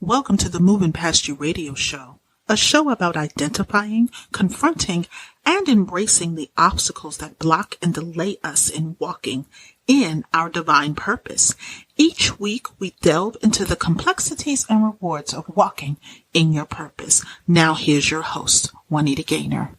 Welcome to the Moving Past You radio show, a show about identifying, confronting, and embracing the obstacles that block and delay us in walking in our divine purpose. Each week, we delve into the complexities and rewards of walking in your purpose. Now, here's your host, Juanita Gaynor.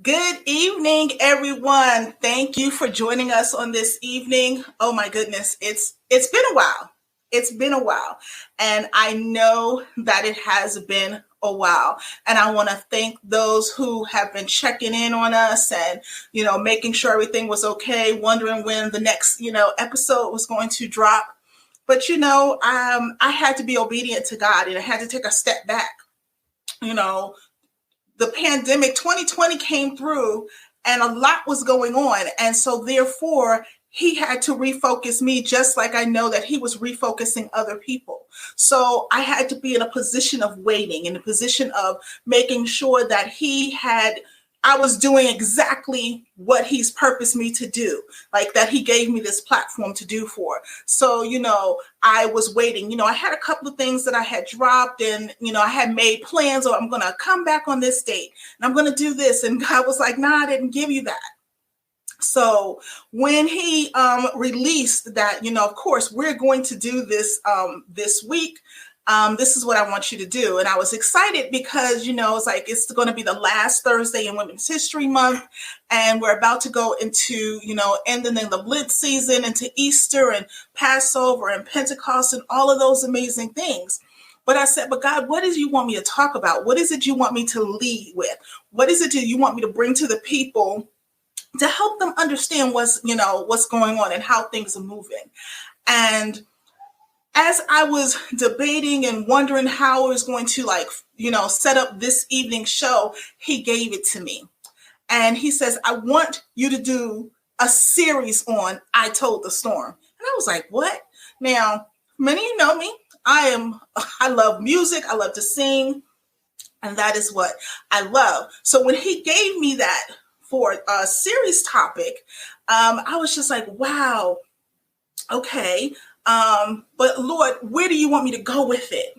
Good evening, everyone. Thank you for joining us on this evening. Oh my goodness, it's been a while. It's been a while, and I know that it has been a while. And I want to thank those who have been checking in on us and, making sure everything was okay, wondering when the next, episode was going to drop. But, I had to be obedient to God, and I had to take a step back. The pandemic 2020 came through and a lot was going on. And so therefore, he had to refocus me just like I know that he was refocusing other people. So I had to be in a position of waiting, in a position of making sure that I was doing exactly what he's purposed me to do, like that he gave me this platform to do for. So, I was waiting. I had a couple of things that I had dropped and, I had made plans, or I'm going to come back on this date and I'm going to do this. And God was like, nah, I didn't give you that. So when he released that, of course, we're going to do this this week. This is what I want you to do. And I was excited because, it's like it's going to be the last Thursday in Women's History Month. And we're about to go into, ending in the Lent season, into Easter and Passover and Pentecost and all of those amazing things. But I said, but God, what is you want me to talk about? What is it you want me to lead with? What is it you want me to bring to the people to help them understand what's going on and how things are moving? And as I was debating and wondering how I was going to set up this evening's show, he gave it to me. And he says, I want you to do a series on I Told the Storm. And I was like, what? Now, many of you know me. I love music. I love to sing. And that is what I love. So when he gave me that for a series topic, I was just like, wow, okay. But Lord, where do you want me to go with it?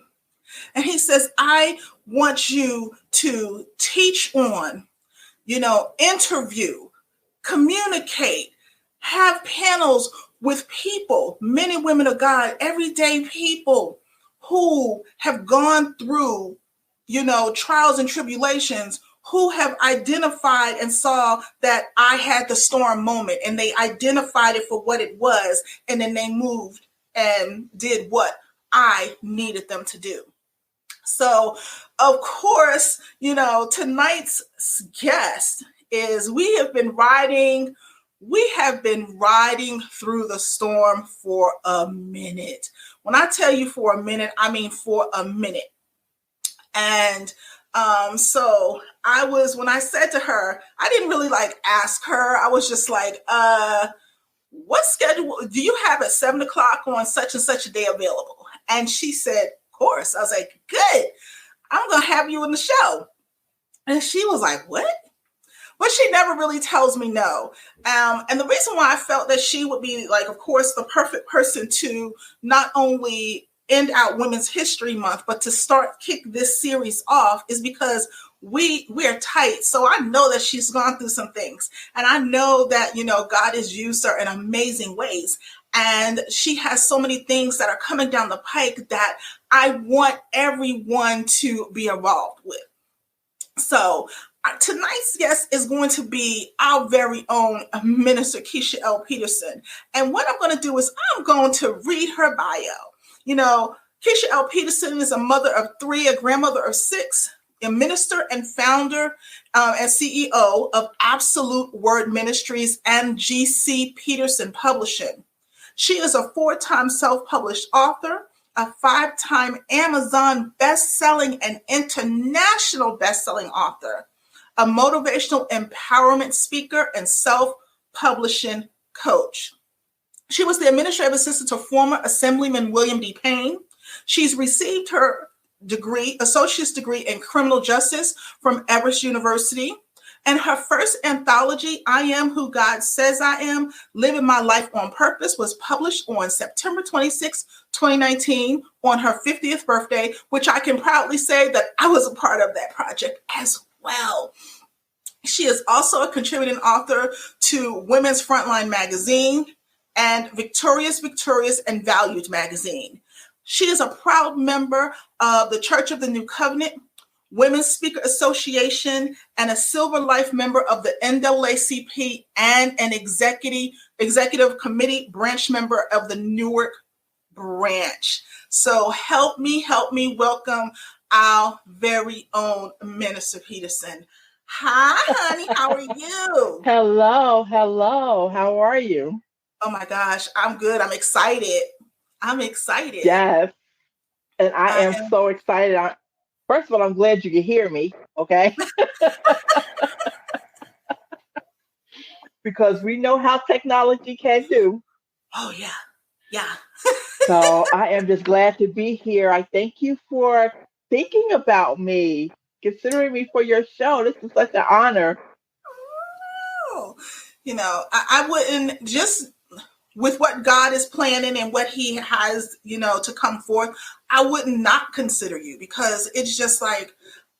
And he says, I want you to teach on, interview, communicate, have panels with people, men and women of God, everyday people who have gone through, trials and tribulations, who have identified and saw that I had the storm moment, and they identified it for what it was. And then they moved and did what I needed them to do. So, of course, tonight's guest is we have been riding through the storm for a minute. When I tell you for a minute, I mean for a minute. And so when I said to her, I didn't really ask her. I was just like, what schedule do you have at 7:00 on such and such a day available? And she said, of course. I was like, good. I'm going to have you in the show. And she was like, what? But she never really tells me no. And the reason why I felt that she would be of course, the perfect person to not only end out Women's History Month, but to kick this series off is because we're tight. So I know that she's gone through some things, and I know that, God has used her in amazing ways. And she has so many things that are coming down the pike that I want everyone to be involved with. So tonight's guest is going to be our very own Minister Kiesha L. Peterson. And what I'm going to do is I'm going to read her bio. Kiesha L. Peterson is a mother of 3, a grandmother of 6, a minister and founder and CEO of Absolute Word Ministries and GC Peterson Publishing. She is a 4-time self-published author, a 5-time Amazon best-selling and international best-selling author, a motivational empowerment speaker, and self-publishing coach. She was the administrative assistant to former Assemblyman William D. Payne. She's received her associate's degree in criminal justice from Everest University, And her first anthology, I Am Who God Says I Am, Living My Life on Purpose, was published on September 26, 2019, on her 50th birthday, which I can proudly say that I was a part of that project as well. She is also a contributing author to Women's Frontline magazine and Victorious, and Valued magazine. She is a proud member of the Church of the New Covenant, Women's Speaker Association, and a Silver Life member of the NAACP, and an executive committee branch member of the Newark branch. So help me welcome our very own Minister Peterson. Hi, honey. How are you? Hello. How are you? Oh my gosh, I'm good. I'm excited. I'm excited. Yes. And I I am am. so excited. First of all, I'm glad you can hear me. Okay. Because we know how technology can do. Oh yeah, yeah. So I am just glad to be here. I thank you for thinking about me, considering me for your show. This is such an honor. Oh, I wouldn't just with what God is planning and what He has, to come forth. I would not consider you, because it's just like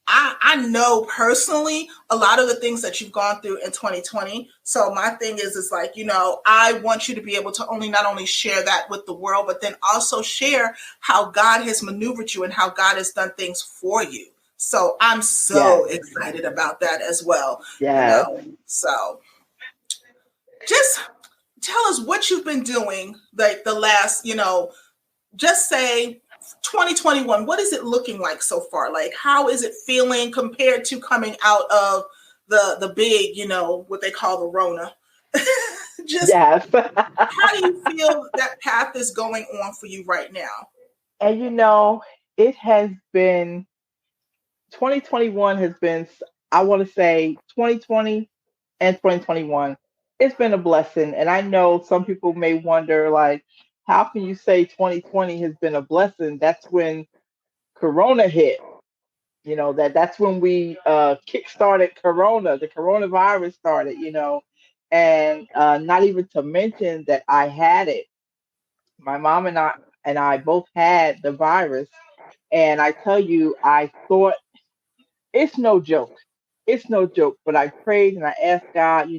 I know personally a lot of the things that you've gone through in 2020. So my thing is like, I want you to be able to not only share that with the world, but then also share how God has maneuvered you and how God has done things for you. So I'm so Yes. excited about that as well. Yes. So just tell us what you've been doing, like the last, just say 2021. What is it looking like so far? Like, how is it feeling compared to coming out of the big, what they call the Rona? Just Yes. how do you feel that path is going on for you right now? And it has been 2021 has been, I want to say 2020 and 2021. It's been a blessing. And I know some people may wonder, like, how can you say 2020 has been a blessing? That's when Corona hit. That's when we kick-started Corona, the coronavirus started, and not even to mention that I had it. My mom and I both had the virus. And I tell you, I thought it's no joke. It's no joke. But I prayed and I asked God,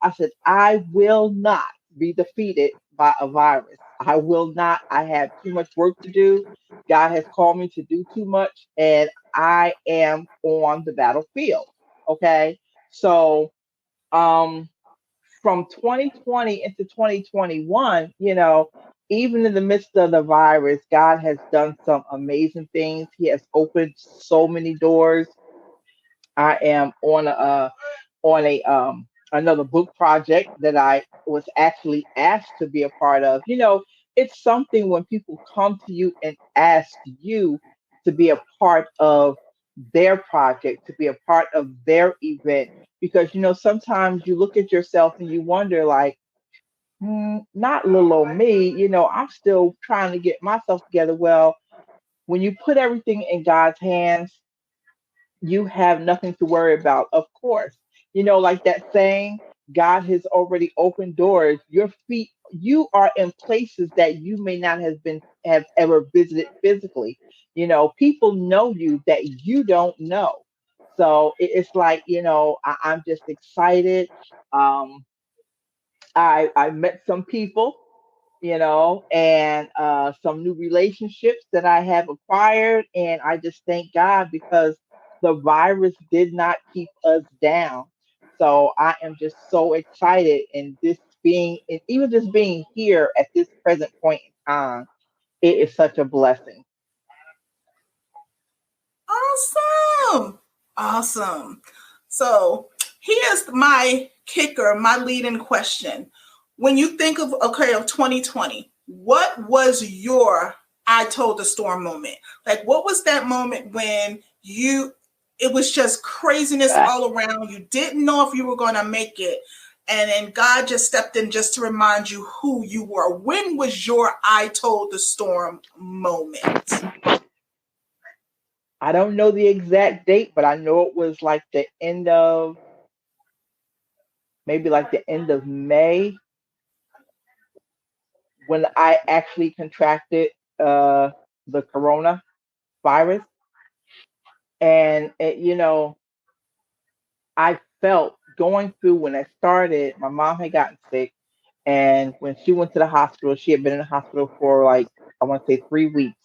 I said, I will not be defeated by a virus. I will not. I have too much work to do. God has called me to do too much, and I am on the battlefield. Okay. So, um, from 2020 into 2021, even in the midst of the virus, God has done some amazing things. He has opened so many doors. I am on a another book project that I was actually asked to be a part of. It's something when people come to you and ask you to be a part of their project, to be a part of their event, because sometimes you look at yourself and you wonder, like, not little old me. I'm still trying to get myself together. Well, when you put everything in God's hands, you have nothing to worry about, of course. Like that saying, God has already opened doors. Your feet, you are in places that you may not have ever visited physically. People know you that you don't know. So it's like, I'm just excited. Um, I met some people, and some new relationships that I have acquired. And I just thank God because the virus did not keep us down. So I am just so excited, and even just being here at this present point in time, it is such a blessing. Awesome. Awesome. So here's my kicker, my leading question. When you think of 2020, what was your I told the storm moment? Like, what was that moment when it was just craziness all around? You didn't know if you were going to make it. And then God just stepped in just to remind you who you were. When was your I told the storm moment? I don't know the exact date, but I know it was like the end of. maybe like the end of May, when I actually contracted uh, the corona virus. And, I felt going through when I started, my mom had gotten sick. And when she went to the hospital, she had been in the hospital for like, I want to say 3 weeks.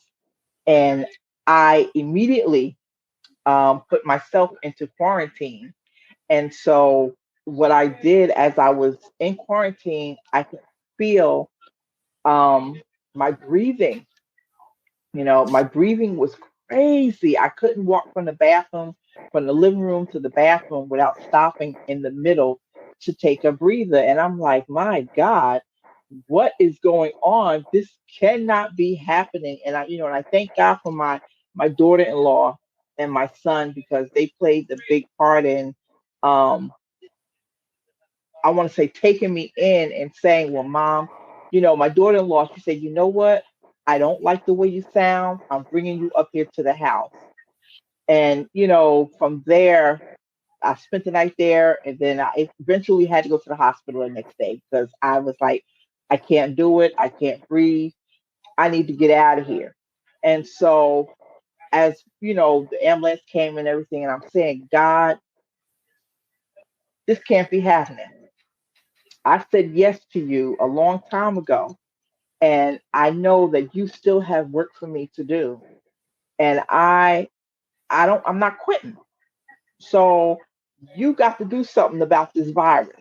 And I immediately put myself into quarantine. And so, what I did as I was in quarantine, I could feel my breathing. My breathing was crazy. I couldn't walk from the bathroom, from the living room to the bathroom without stopping in the middle to take a breather. And I'm like, my God, what is going on? This cannot be happening. And I thank God for my daughter-in-law and my son, because they played the big part in um I want to say taking me in and saying, well, mom, my daughter-in-law, she said, you know what? I don't like the way you sound. I'm bringing you up here to the house. And, from there, I spent the night there. And then I eventually had to go to the hospital the next day because I was like, I can't do it. I can't breathe. I need to get out of here. And so, as the ambulance came and everything, and I'm saying, God, this can't be happening. I said yes to you a long time ago, and I know that you still have work for me to do. And I'm not quitting. So you got to do something about this virus.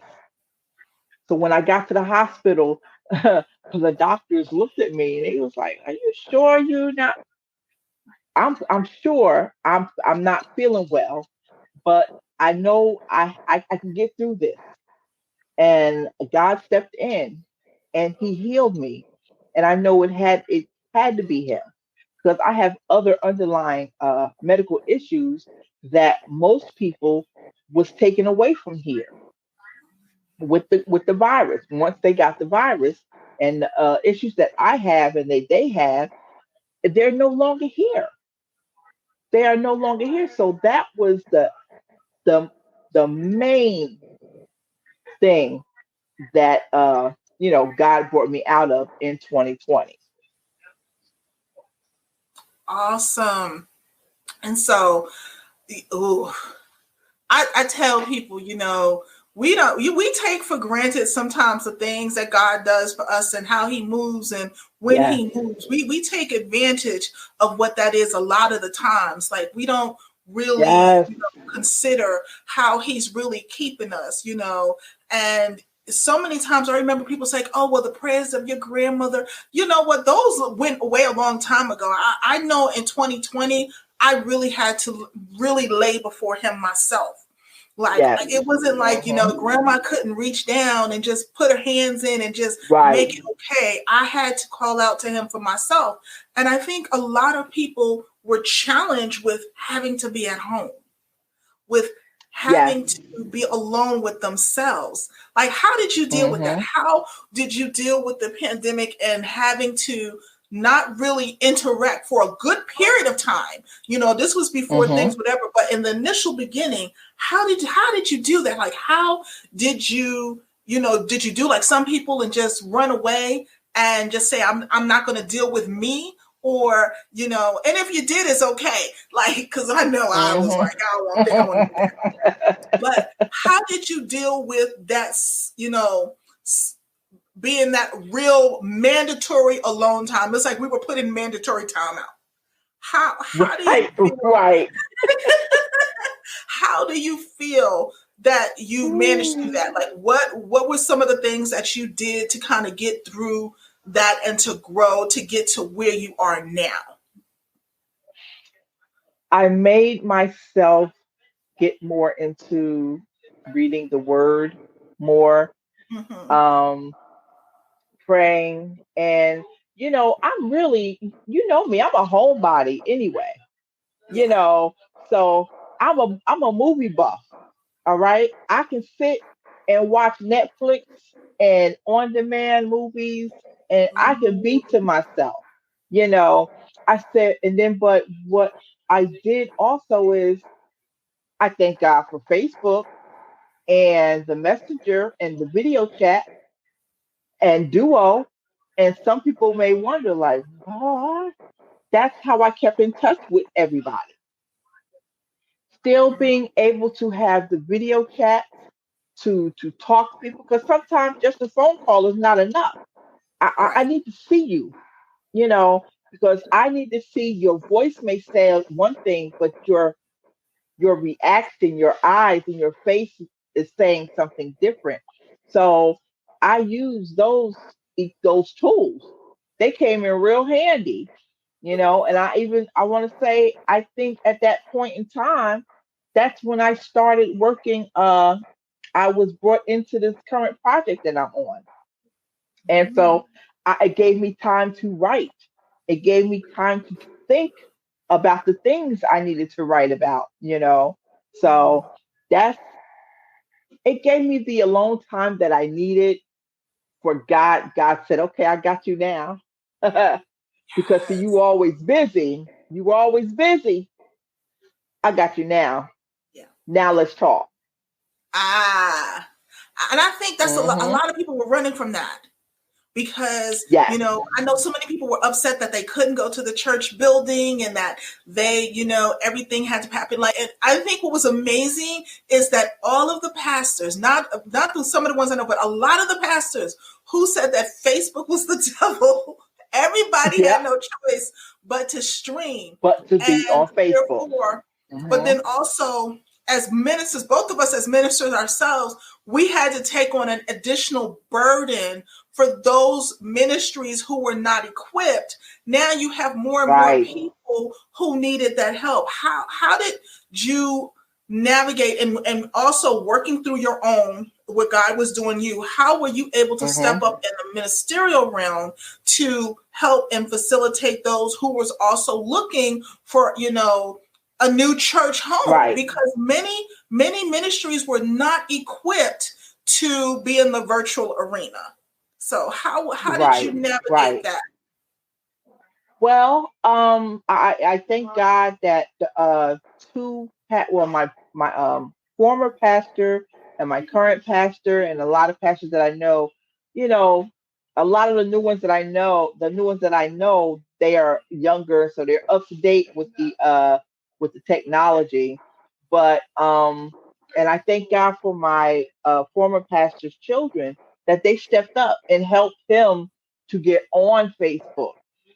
So when I got to the hospital, the doctors looked at me and they was like, "Are you sure you're not?" I'm sure I'm not feeling well, but I know I can get through this. And God stepped in and He healed me. And I know it had to be Him, because I have other underlying medical issues that most people was taken away from here with the virus. Once they got the virus, and issues that I have and they have, they're no longer here. They are no longer here. So that was the the main thing that God brought me out of in 2020. Awesome. And so, ooh, I tell people, we don't we take for granted sometimes the things that God does for us and how He moves and when Yes, He moves. We take advantage of what that is a lot of the times. Like we don't really, yes, consider how He's really keeping us, and so many times I remember people saying, "Oh, well, the prayers of your grandmother, you know what? Those went away a long time ago." I know in 2020, I really had to really lay before Him myself. Like yes. it wasn't like, Hmm. grandma couldn't reach down and just put her hands in and just Right. make it okay. I had to call out to Him for myself. And I think a lot of people were challenged with having to be at home, with Yes. having to be alone with themselves. Like, how did you deal with that? Hmm. How did you deal with the pandemic and having to not really interact for a good period of time? This was before Hmm. things, whatever, but in the initial beginning, how did you do that? Like, how did did you do like some people and just run away and just say, I'm not going to deal with me? Or, and if you did, it's okay. Like, because I know I was Hmm. like, I don't think I want to do that. But how did you deal with that, being that real mandatory alone time? It's like we were put in mandatory time out. How do you Right. feel? Right. How do you feel that you managed to do that? Like what were some of the things that you did to kind of get through that and to grow to get to where you are now? I made myself get more into reading the word more, Mm-hmm. um, praying. And, I'm really, me, I'm a homebody anyway, you Yeah. know, so I'm a movie buff. All right. I can sit and watch Netflix and on demand movies, and I can be to myself, you know. I said, and then, but what I did also is I thank God for Facebook. and the messenger and the video chat and duo. And some people may wonder, like, what? That's how I kept in touch with everybody. Still being able to have the video chat to talk to people, because sometimes just a phone call is not enough. I Right. need to see you, you know, because I need to see your voice may say one thing, but your reaction, your eyes and your face is saying something different. So I use those tools. They came in real handy, and I want to say, I think at that point in time, that's when I started working. I was brought into this current project that I'm on. And Mm, so it gave me time to write. It gave me time to think about the things I needed to write about. mm, So that's it gave me the alone time that I needed for God. God said, okay, I got you now. Because see, you yes. were always busy. You were always busy. I got you now. Yeah. Now let's talk. Ah. And I think that's a Hmm. lot of people were running from that because, Yes. I know so many people were upset that they couldn't go to the church building and that they, everything had to happen. Like, and I think what was amazing is that all of the pastors, not some of the ones I know, but a lot of the pastors who said that Facebook was the devil, everybody had Yep. no choice but to stream. But to be And on Facebook. therefore, but Hmm. then also as ministers, both of us as ministers ourselves, we had to take on an additional burden for those ministries who were not equipped. Now you have more and more Right. people who needed that help. How did you navigate and also working through your own what God was doing you? How were you able to Hmm. step up in the ministerial realm to help and facilitate those who was also looking for, a new church home? Right. Because many ministries were not equipped to be in the virtual arena. So how did you Right. navigate Right. that? Well, I thank God that the my former pastor and my current pastor and a lot of pastors that I know, you know, a lot of the new ones that I know, they are younger, so they're up to date with the technology. But and I thank God for my former pastor's children, that they stepped up and helped him to get on Facebook,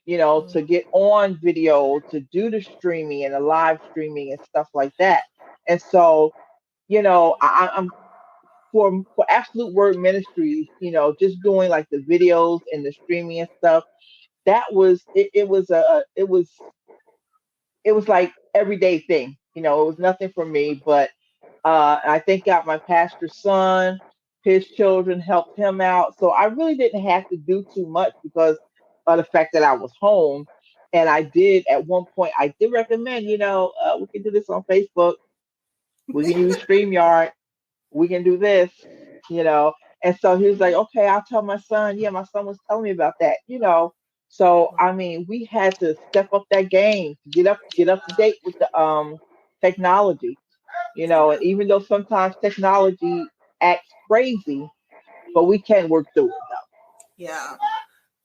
to get on video, to do the streaming and the live streaming and stuff like that. And so, I'm for Absolute Word Ministries, just doing like the videos and the streaming and stuff. That was it. It was like everyday thing. It was nothing for me, but I think God, my pastor's son, his children helped him out. So I really didn't have to do too much because of the fact that I was home. And I did at one point, I did recommend, we can do this on Facebook. We can use StreamYard. We can do this, you know. And so he was like, okay, I'll tell my son. Yeah, my son was telling me about that. So I mean, we had to step up that game, get up to date with the technology, and even though sometimes technology acts crazy, but we can work through it though. Yeah.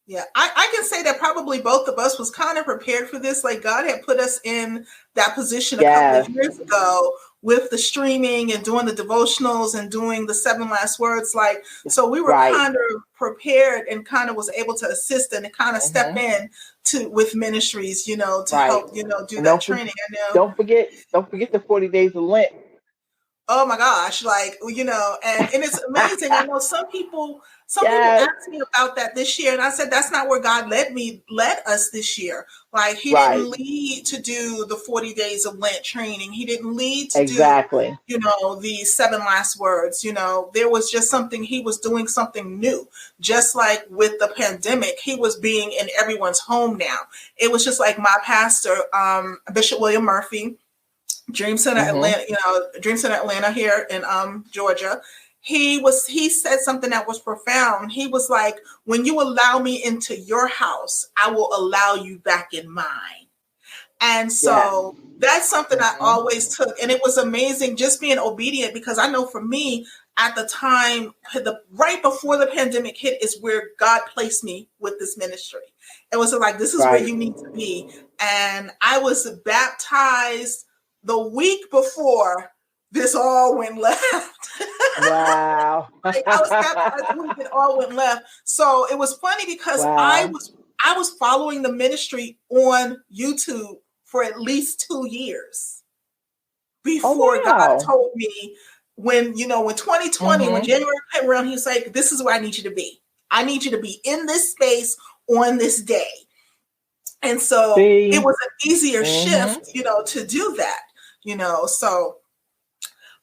Yeah, I can say that probably both of us was kind of prepared for this. Like God had put us in that position a couple of Yes. years ago with the streaming and doing the devotionals and doing the seven last words. Like, so we were Right. kind of prepared and kind of was able to assist and kind of step Hmm. in to with ministries, to Right. help, do And that training. I know. don't forget the 40 days of Lent. Oh my gosh, like, and it's amazing. I know some people Yes. asked me about that this year, and I said that's not where God led us this year. Like he Right. didn't lead to do the 40 days of Lent training. He didn't lead to do, Exactly. the seven last words. There was just something, he was doing something new. Just like with the pandemic, he was being in everyone's home now. It was just like my pastor, Bishop William Murphy, Hmm. Dream Center Atlanta here in Georgia. He said something that was profound. He was like, when you allow me into your house, I will allow you back in mine. And Yes. so that's something I Mm-hmm. always took. And it was amazing just being obedient, because I know for me at the time, the right before the pandemic hit is where God placed me with this ministry. It was like, this is where Right. you need to be. And I was baptized the week before this all went left. Wow. Like, I was baptized the week it all went left. So it was funny because I Wow. was following the ministry on YouTube for at least 2 years Oh, before God wow. told me, when 2020, when Mm-hmm. January came around, he was like, this is where I need you to be. I need you to be in this space on this day. And so it See. was an easier Mm-hmm. shift, to do that. So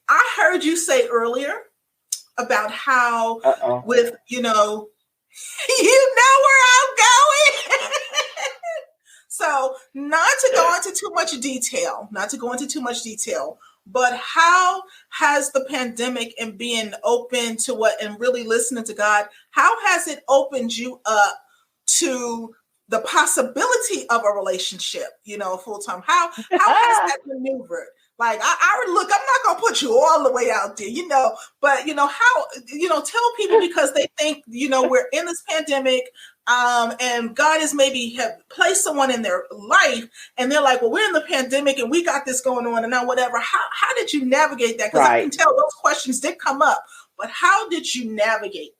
I heard you say earlier about how Uh-oh. with, you know where I'm going. So, not to go into too much detail, but how has the pandemic and being open to what and really listening to God, how has it opened you up to the possibility of a relationship, full time? How has that maneuvered? Like, I look, I'm not gonna put you all the way out there, but how, tell people, because they think, we're in this pandemic, and God has maybe have placed someone in their life, and they're like, well, we're in the pandemic and we got this going on and now whatever. How did you navigate that? Because I can Right. tell those questions did come up, but how did you navigate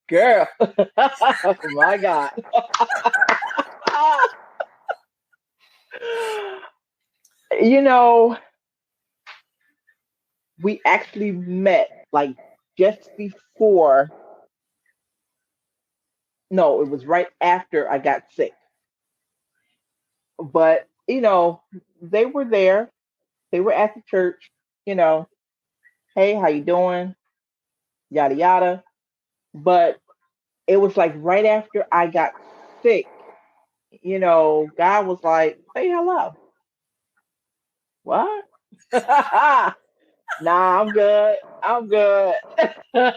Girl. Oh my God. You know, we actually met like just before, no, it was right after I got sick. But, they were there. They were at the church, you know, hey, how you doing? Yada yada. But it was like right after I got sick, God was like, say hello. What? Nah, I'm good. I'm good. But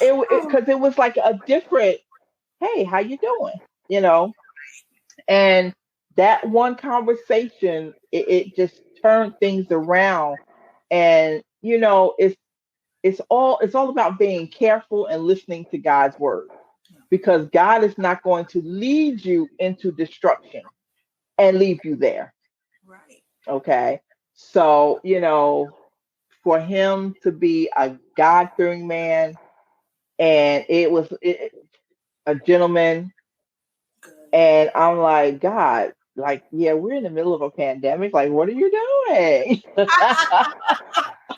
that? because it was like a different, hey, how you doing? You know, and that one conversation, it just turned things around. And it's all about being careful and listening to God's word, because God is not going to lead you into destruction and leave you there. Right. Okay. So, for him to be a God fearing man, and a gentleman, Good. and I'm like, God, like, yeah, we're in the middle of a pandemic. Like, what are you doing?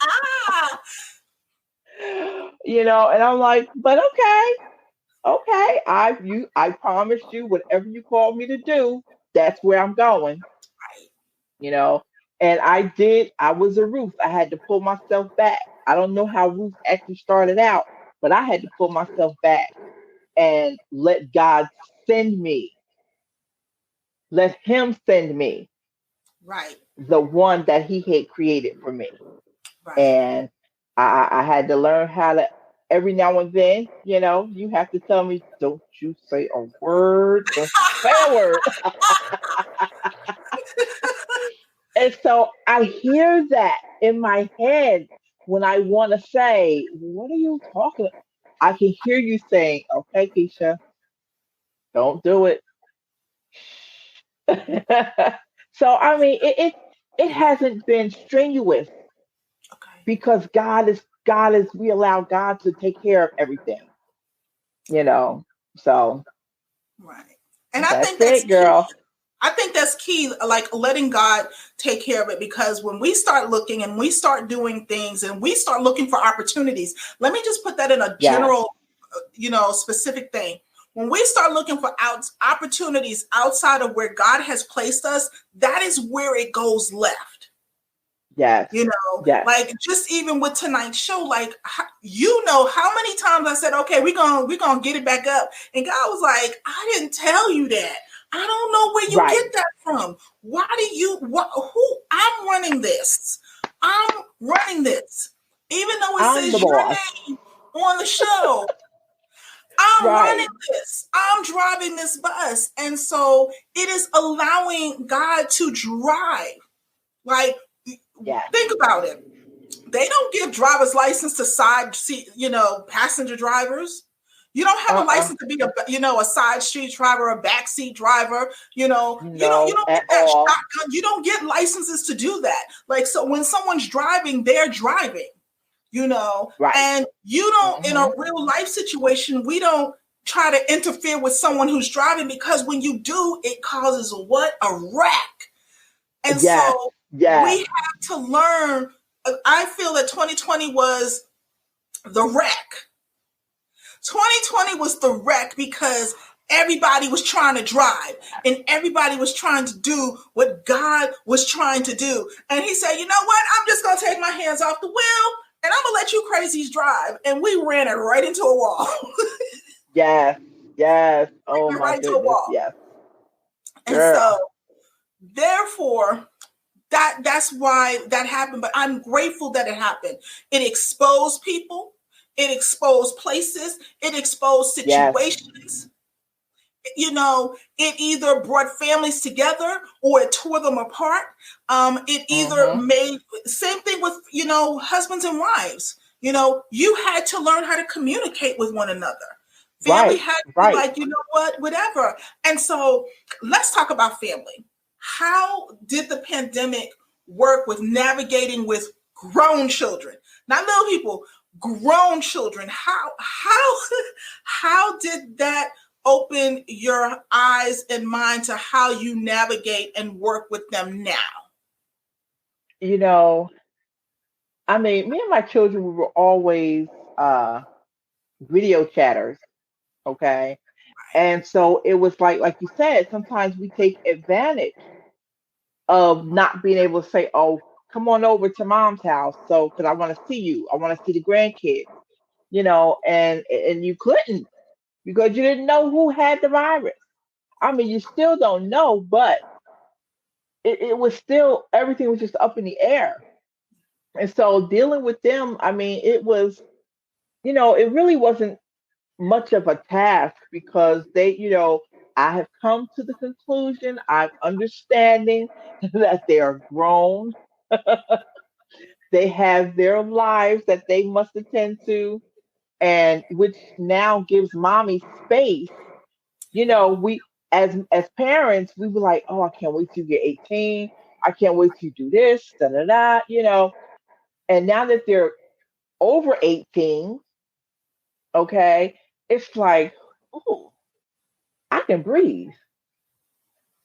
Ah, And I'm like, but okay, okay, I promised you whatever you called me to do, that's where I'm going, right. you know. And I was a Ruth. I had to pull myself back. I don't know how Ruth actually started out, but I had to pull myself back and let God send me. Let him send me Right. the one that he had created for me. Right. And I had to learn how to, every now and then, you have to tell me, don't you say a word, don't you say a word. And so I hear that in my head when I want to say, what are you talking about? I can hear you saying, okay, Keisha, don't do it. So I mean, it hasn't been strenuous, Okay. because God is we allow God to take care of everything, you know. So Right. And I that's think that's it, key. girl. I think that's key, like letting God take care of it, because when we start looking and we start doing things and we start looking for opportunities, let me just put that in a Yes, general, specific thing. When we start looking for opportunities outside of where God has placed us, that is where it goes left. yes, yes. Like just even with tonight's show, like how many times I said, okay, we're gonna get it back up, and God was like, I didn't tell you that. I don't know where you Right. get that from. Why do you what who I'm running this? I'm running this. Even though it I'm the says your boss. name on the show, I'm running Right. this. I'm driving this bus. And so it is allowing God to drive. Like, Yes. think about it. They don't give driver's license to side seat, passenger drivers. You don't have a Uh-uh. license to be a side street driver, a backseat driver. You No, don't get at that all. shotgun. You don't get licenses to do that. Like, so when someone's driving, they're driving. Right. And you don't, in a Hmm. real life situation, we don't try to interfere with someone who's driving, because when you do, it causes what? A wreck. And Yes. so we Yes. have to learn. I feel that 2020 was the wreck. 2020 was the wreck because everybody was trying to drive and everybody was trying to do what God was trying to do. And he said, you know what? I'm just going to take my hands off the wheel and I'm going to let you crazies drive. And we ran it right into a wall. Yes. Yes. We Oh went my right into a goodness. wall. Yes. And so, Girl. therefore, that's why that happened. But I'm grateful that it happened. It exposed people. It exposed places. It exposed Yes. situations. It either brought families together or it tore them apart. It either Hmm. made, same thing with, husbands and wives. You had to learn how to communicate with one another. Family Right. had to be Right. like, you know what, whatever. And so let's talk about family. How did the pandemic work with navigating with grown children, not little people, grown children? How did that open your eyes and mind to how you navigate and work with them now? You know, I mean, me and my children, we were always uh video chatters, okay? And so it was like you said, sometimes we take advantage of not being able to say, "Oh, come on over to mom's house," so because I want to see you, I want to see the grandkids, and you couldn't because you didn't know who had the virus. I mean, you still don't know, but it was still everything was just up in the air. And so dealing with them, I mean, it was, it really wasn't much of a task because I have come to the conclusion, I'm understanding that they are grown. They have their lives that they must attend to, and which now gives mommy space. We as parents, we were like, oh, I can't wait till you get 18. I can't wait till you do this, da da da. And now that they're over 18, okay, it's like, oh, I can breathe.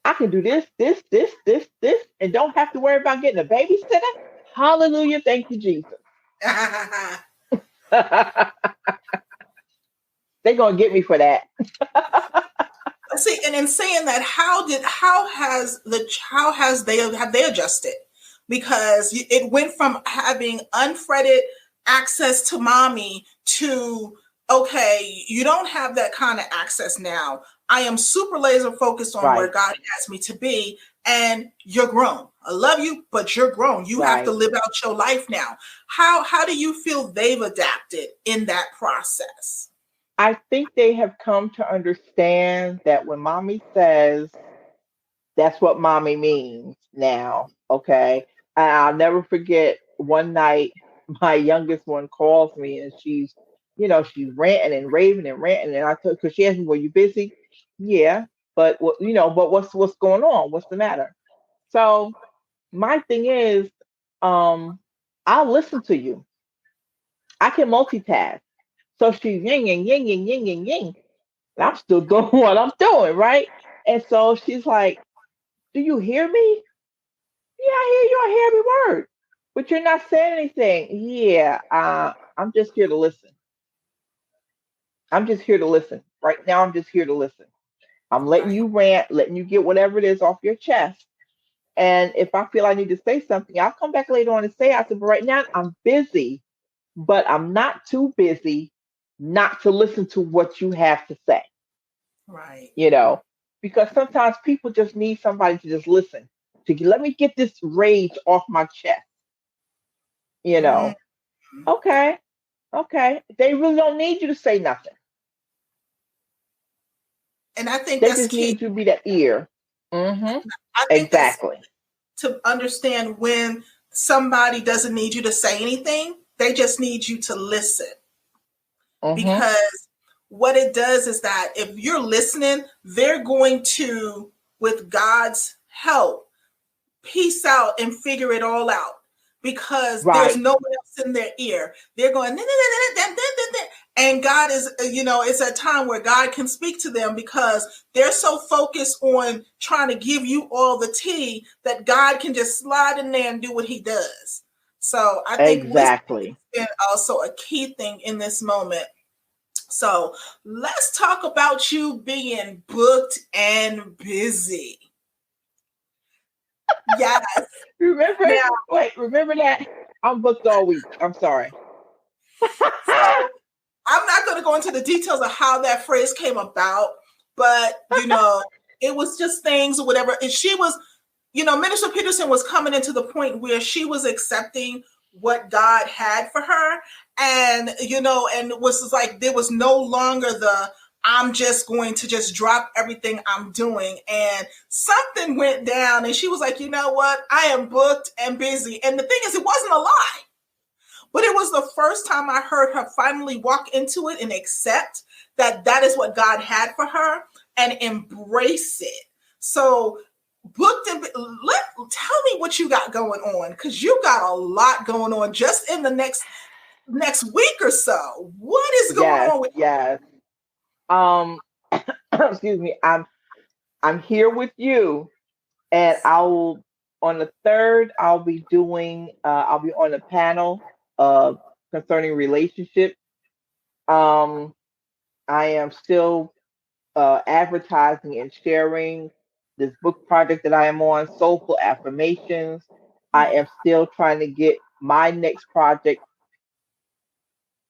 I can do this, and don't have to worry about getting a babysitter. Hallelujah. Thank you, Jesus. They're going to get me for that. See, and in saying that, have they adjusted? Because it went from having unfretted access to mommy to, okay, you don't have that kind of access now. I am super laser focused on where Right, God has me to be, and you're grown. I love you, but you're grown. You have to right. live out your life now. How do you feel they've adapted in that process? I think they have come to understand that when mommy says, that's what mommy means now. Okay. And I'll never forget one night, my youngest one calls me and she's ranting and raving and ranting. And I told, because she asked me, were you busy? Yeah. But but what's going on? What's the matter? So my thing is, um, I'll listen to you. I can multitask. So she's yin and yin and yin and yin. And I'm still doing what I'm doing, right? And so she's like, do you hear me? Yeah, I hear you. I hear every word. But you're not saying anything. Yeah, I'm just here to listen. I'm just here to listen. Right now, I'm just here to listen. I'm letting Right. you rant, letting you get whatever it is off your chest. And if I feel I need to say something, I'll come back later on and say, I said, but right now I'm busy, but I'm not too busy not to listen to what you have to say, Right. you know, because sometimes people just need somebody to just listen, to let me get this rage off my chest, you Mm. know. Okay, okay. They really don't need you to say nothing. And I think They that's just key. need you to be that ear. Mm-hmm. I think that's Exactly. to understand when somebody doesn't need you to say anything, they just need you to listen. Mm-hmm. Because what it does is that if you're listening, they're going to, with God's help, piece out and figure it all out because there's Right. no one else in their ear. They're going, "Nah, nah, nah, nah, nah, nah, nah." And God is, it's a time where God can speak to them because they're so focused on trying to give you all the tea that God can just slide in there and do what he does. So I think listening Exactly. has been also a key thing in this moment. So let's talk about you being booked and busy. Yes. Remember? Now, Wait, remember that? I'm booked all week. I'm sorry. so I'm not going to go into the details of how that phrase came about, but it was just things or whatever. And she was, Minister Peterson was coming into the point where she was accepting what God had for her. And, and it was like there was no longer the I'm just going to just drop everything I'm doing. And something went down and she was like, you know what? I am booked and busy. And the thing is, it wasn't a lie. But it was the first time I heard her finally walk into it and accept that that is what God had for her and embrace it. So, booked and tell me what you got going on, because you got a lot going on just in the next week or so. What is going Yes, on with yes. Um, excuse me. I'm here with you, and I'll on the third. I'll be doing. I'll be on a panel concerning relationships. Um, I am still advertising and sharing this book project that I am on, Soulful Affirmations. I you? am still trying to get my next project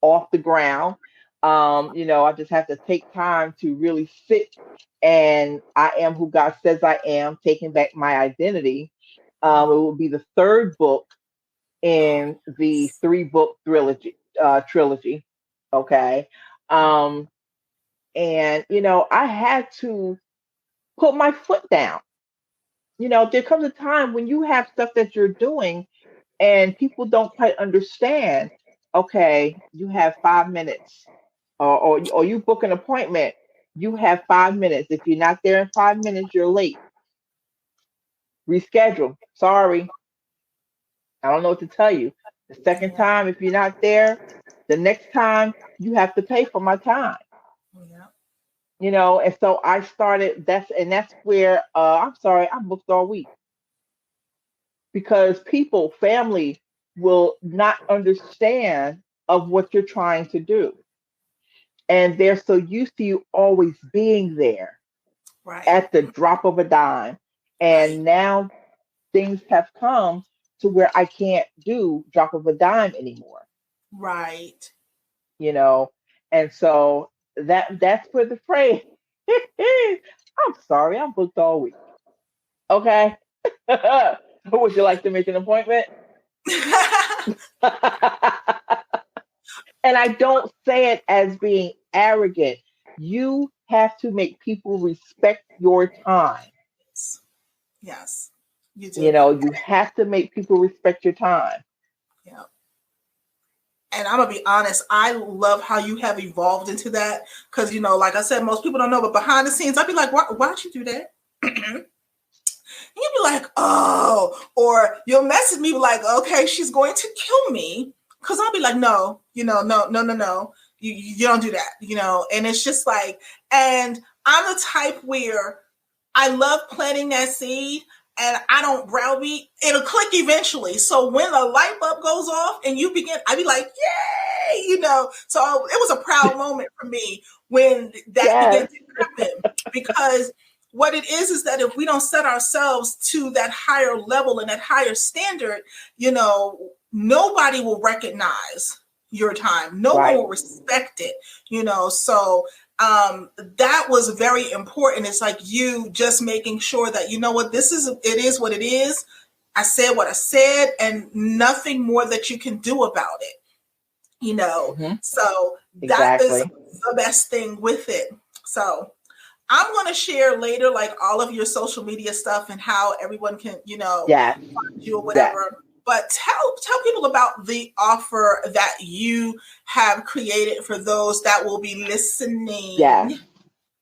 off the ground. I just have to take time to really sit and I am who God says I am, taking back my identity. It will be the third book in the three-book trilogy. Okay. Um, and I had to put my foot down. There comes a time when you have stuff that you're doing and people don't quite understand. Okay, you have 5 minutes, or you book an appointment. You have 5 minutes. If you're not there in 5 minutes, you're late. Reschedule. Sorry, I don't know what to tell you. The second Yeah, time, if you're not there, the next time you have to pay for my time. yeah, And so I started. That's where I'm sorry, I'm booked all week because people, family, will not understand of what you're trying to do. And they're so used to you always being there right, at the drop of a dime. right, And now things have come to where I can't do drop of a dime anymore, right. you know. And so that's where the phrase I'm sorry, I'm booked all week. Okay. Would you like to make an appointment? And I don't say it as being arrogant. You have to make people respect your time. Yes, yes, you do. You have to make people respect your time. Yeah. And I'm gonna be honest, I love how you have evolved into that because like I said, most people don't know, but behind the scenes, I'd be like, why'd you do that? And you'd be like, oh, or you'll message me like, okay, she's going to kill me, because I'll be like, no, no, no, no, no, you don't do that, and it's just like, and I'm the type where I love planting that seed and I don't browbeat. It'll click eventually. So when the light bulb goes off and you begin, I'd be like, yay, So it was a proud moment for me when that began Yes, to happen, because what it is that if we don't set ourselves to that higher level and that higher standard, nobody will recognize your time. No one right, will respect it, so that was very important. It's like you just making sure that what it is what it is. I said what I said, and nothing more that you can do about it. hmm So that is exactly. the best thing with it. So I'm going to share later, like all of your social media stuff and how everyone can, Yes. find you or Yes. whatever. But tell people about the offer that you have created for those that will be Yes. listening.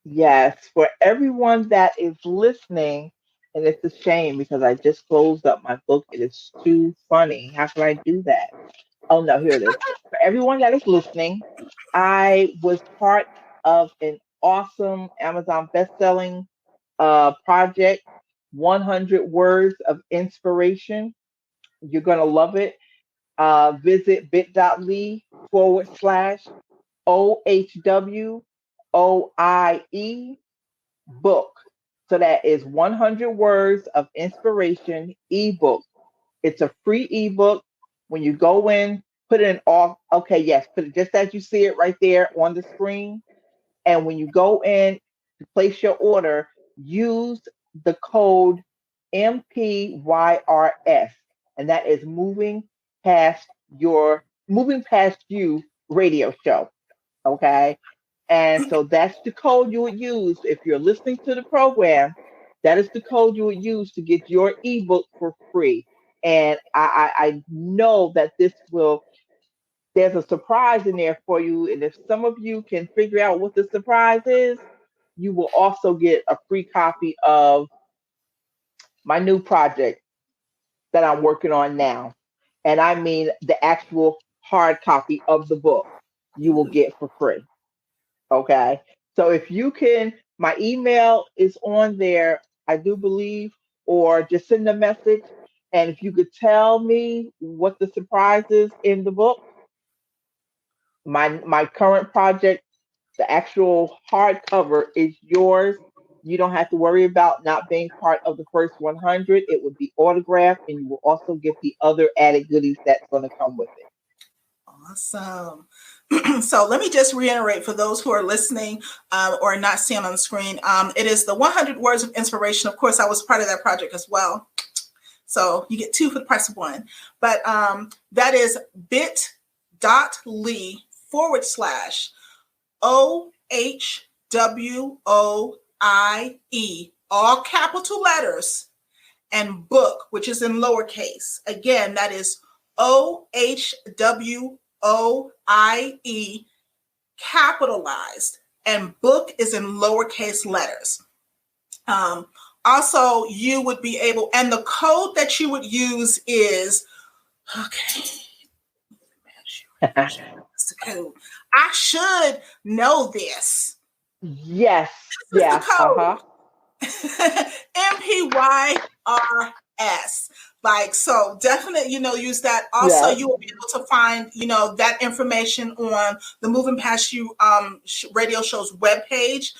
Yes. For everyone that is listening, and it's a shame because I just closed up my book. It is too funny. How could I do that? Oh no, here it is. For everyone that is listening, I was part of an awesome Amazon best-selling project, 100 Words of Inspiration. You're gonna love it. Visit bit.ly/OHWOIE book. So that is 100 Words of Inspiration ebook. It's a free ebook. When you go in, put it in all. Okay, yes, put it just as you see it right there on the screen. And when you go in to place your order, use the code MPYRS, and that is moving past you radio show. Okay. And so that's the code you would use if you're listening to the program. That is the code you would use to get your ebook for free. And I know that there's a surprise in there for you. And if some of you can figure out what the surprise is, you will also get a free copy of my new project that I'm working on now. And I mean the actual hard copy of the book you will get for free. Okay. So if you can, my email is on there, I do believe, or just send a message. And if you could tell me what the surprise is in the book, my current project, the actual hardcover is yours. You don't have to worry about not being part of the first 100. It would be autographed, and you will also get the other added goodies that's going to come with it. Awesome. So let me just reiterate for those who are listening or not seeing on the screen. It is the 100 Words of Inspiration. Of course, I was part of that project as well. So you get two for the price of one. But that is bit.ly/OHWOIE, all capital letters, and book, which is in lowercase. Again, that is OHWOIE capitalized, and book is in lowercase letters. Also, you would be able, and the code that you would use is, okay, that's the code. I should know this. Yes. This is Yeah. the code. MPYRS. Like, so definitely, use that. Also, Yes. you will be able to find, that information on the Moving Past You radio show's webpage,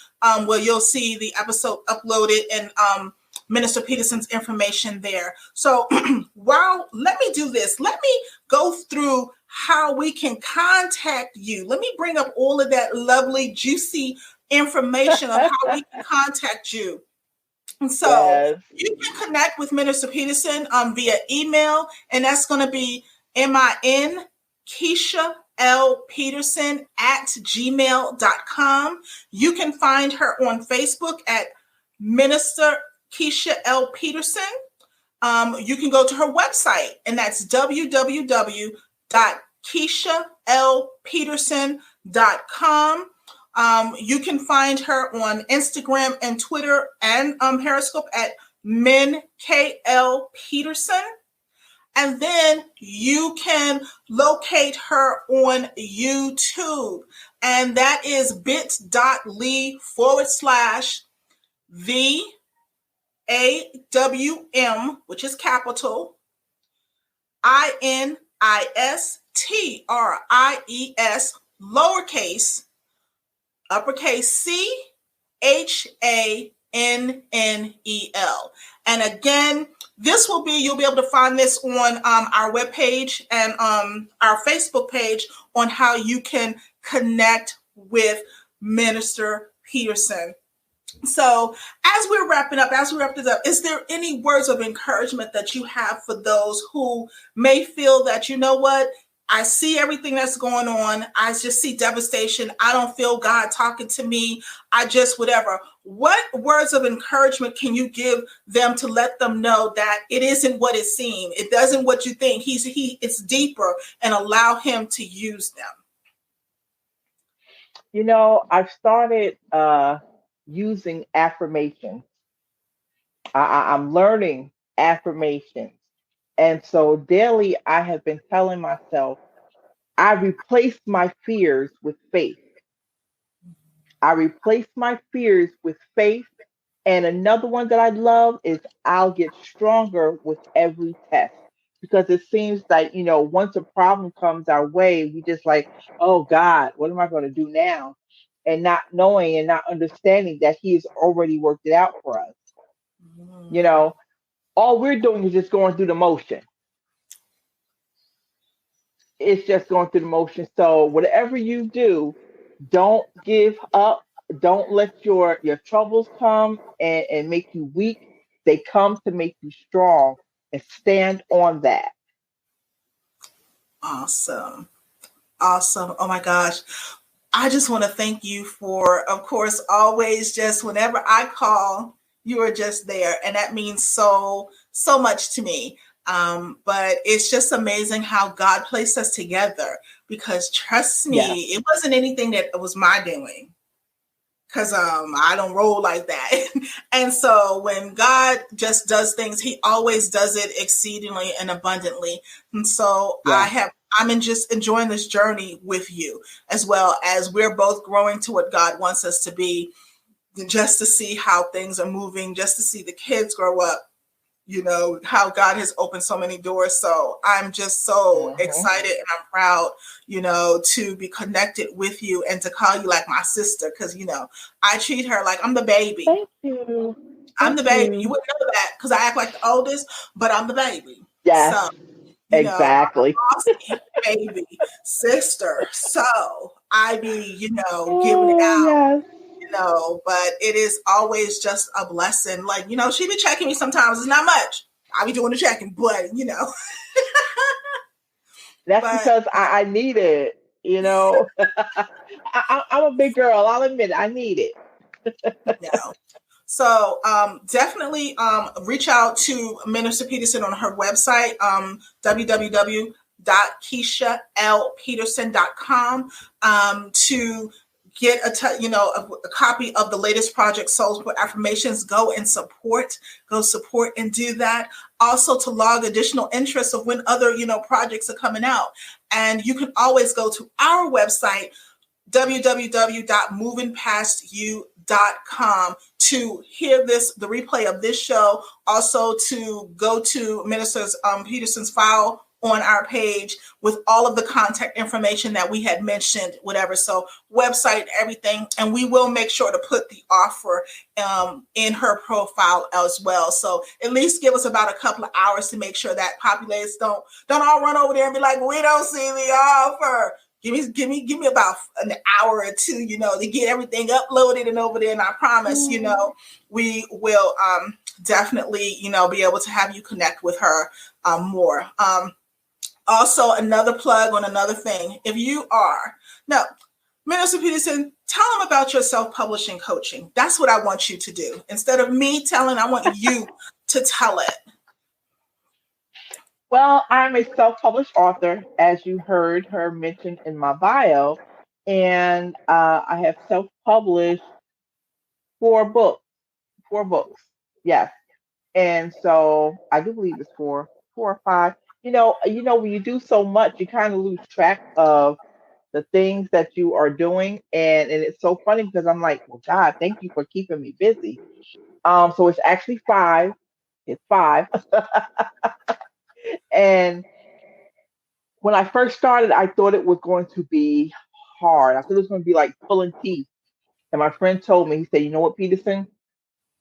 where you'll see the episode uploaded and Minister Peterson's information there. So let me do this. Let me go through how we can contact you. Let me bring up all of that lovely, juicy information of how we can contact you. And so Yes. you can connect with Minister Peterson via email, and that's going to be MIN KeishaLPeterson@gmail.com. You can find her on Facebook at Minister Kiesha L. Peterson. You can go to her website, and that's www.KeishaLPeterson.com. You can find her on Instagram and Twitter and Periscope at MinKL Peterson. And then you can locate her on YouTube. And that is bit.ly/VAWM, which is capital, INISTRIES, lowercase, uppercase CHANNEL. And again, you'll be able to find this on our webpage and our Facebook page on how you can connect with Minister Peterson. So as we wrap this up, is there any words of encouragement that you have for those who may feel that, you know what, I see everything that's going on. I just see devastation. I don't feel God talking to me. I just, whatever. What words of encouragement can you give them to let them know that it isn't what it seems? It doesn't what you think. It's deeper, and allow him to use them. I've started using affirmations. I'm learning affirmations. And so daily, I have been telling myself, I replace my fears with faith. I replace my fears with faith. And another one that I love is I'll get stronger with every test. Because it seems like, once a problem comes our way, we just like, oh God, what am I going to do now? And not knowing and not understanding that He has already worked it out for us. You Mm. know, all we're doing is just going through the motion. It's just going through the motion. So whatever you do, don't give up. Don't let your troubles come and make you weak. They come to make you strong, and stand on that. Awesome. Awesome. Oh my gosh. I just want to thank you for, of course, always just whenever I call, you are just there. And that means so, so much to me. But it's just amazing how God placed us together, because trust Yes. me, it wasn't anything that was my doing, because I don't roll like that. And so when God just does things, He always does it exceedingly and abundantly. And so Yeah. just enjoying this journey with you, as well as we're both growing to what God wants us to be, just to see how things are moving, just to see the kids grow up, how God has opened so many doors. So I'm just so Hmm. excited, and I'm proud, to be connected with you and to call you like my sister, because, I treat her like I'm the baby. Thank you. I'm Thank the baby. You you. wouldn't know that because I act like the oldest, but I'm the baby. Yes, So, I'm exactly. a bossy baby sister. So I be, giving it Oh, out, yes. but it is always just a blessing. Like, she be checking me sometimes. It's not much. I be doing the checking, but. That's But because I need it. I'm a big girl. I'll admit it. I need it. no. So definitely reach out to Minister Peterson on her website, www.kieshalpeterson.com, to get a copy of the latest project, Souls for Affirmations. Go support and do that. Also to log additional interest of when other projects are coming out, and you can always go to our website, www.movingpastyou.com, to hear the replay of this show. Also to go to Minister Peterson's file on our page with all of the contact information that we had mentioned, whatever. So website, everything. And we will make sure to put the offer in her profile as well. So at least give us about a couple of hours to make sure that populators don't all run over there and be like, we don't see the offer. Give me about an hour or two, to get everything uploaded and over there. And I promise, Mm. we will definitely, be able to have you connect with her more. Also, another plug on another thing. If you are, no, Minister Peterson, tell them about your self-publishing coaching. That's what I want you to do. Instead of me telling, I want you to tell it. Well, I'm a self-published author, as you heard her mentioned in my bio, and I have self-published four books. Four books, yes. And so I do believe it's four or five. When you do so much, you kind of lose track of the things that you are doing, and it's so funny because I'm like, well, God, thank you for keeping me busy. So it's actually five. It's five, and when I first started, I thought it was going to be hard. I thought it was going to be like pulling teeth. And my friend told me, he said, you know what, Peterson?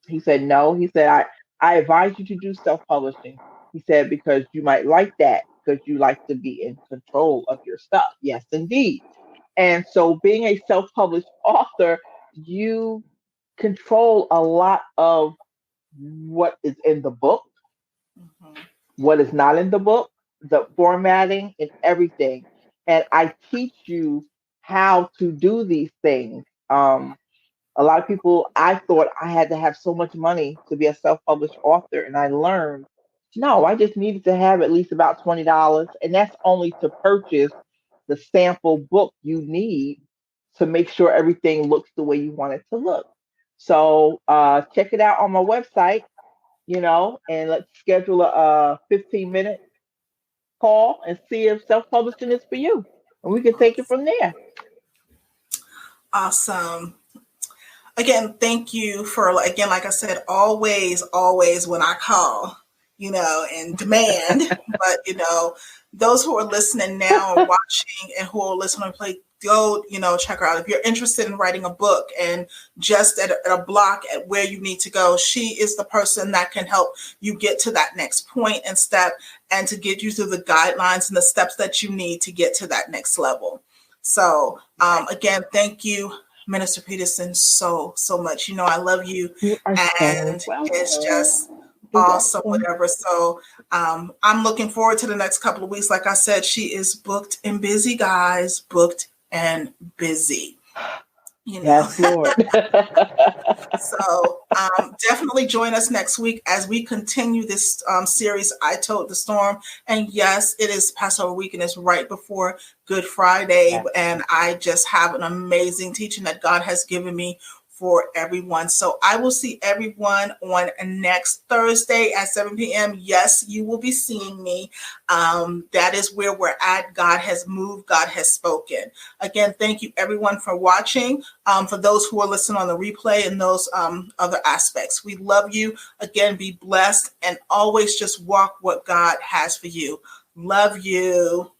He said, no. He said, I advise you to do self publishing. He said, because you might like that because you like to be in control of your stuff. Yes, indeed. And so, being a self published author, you control a lot of what is in the book, Mm-hmm. what is not in the book, the formatting, and everything. and I teach you how to do these things. A lot of people, I thought I had to have so much money to be a self-published author, and I learned, no, I just needed to have at least about $20, and that's only to purchase the sample book you need to make sure everything looks the way you want it to look. So check it out on my website, and let's schedule a 15-minute call and see if self-publishing is for you, and we can take it from there. Awesome. Again, thank you for, again, like I said, always when I call, and demand, but, those who are listening now or watching and who will listen and play, go, check her out. If you're interested in writing a book and just at a block at where you need to go, she is the person that can help you get to that next point and step, and to get you through the guidelines and the steps that you need to get to that next level. So, again, thank you, Minister Peterson, so much. I love you, and it's just awesome, whatever. So I'm looking forward to the next couple of weeks. Like I said, she is booked and busy, guys, booked and busy. Yes, Lord. So definitely join us next week as we continue this series, I Told the Storm. And yes, it is Passover week and it's right before Good Friday. Yes. And I just have an amazing teaching that God has given me for everyone. So I will see everyone on next Thursday at 7 p.m. Yes, you will be seeing me. That is where we're at. God has moved. God has spoken. Again, thank you everyone for watching. For those who are listening on the replay and those other aspects, we love you. Again, be blessed and always just walk what God has for you. Love you.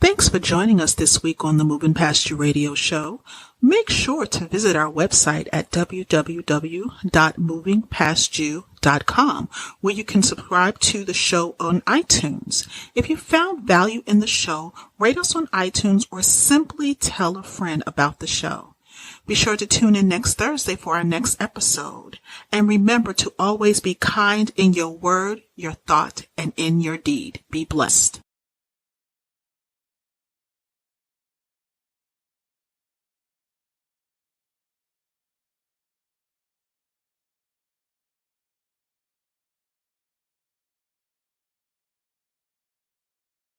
Thanks for joining us this week on the Moving Past You radio show. Make sure to visit our website at www.movingpastyou.com, where you can subscribe to the show on iTunes. If you found value in the show, rate us on iTunes or simply tell a friend about the show. Be sure to tune in next Thursday for our next episode. And remember to always be kind in your word, your thought, and in your deed. Be blessed.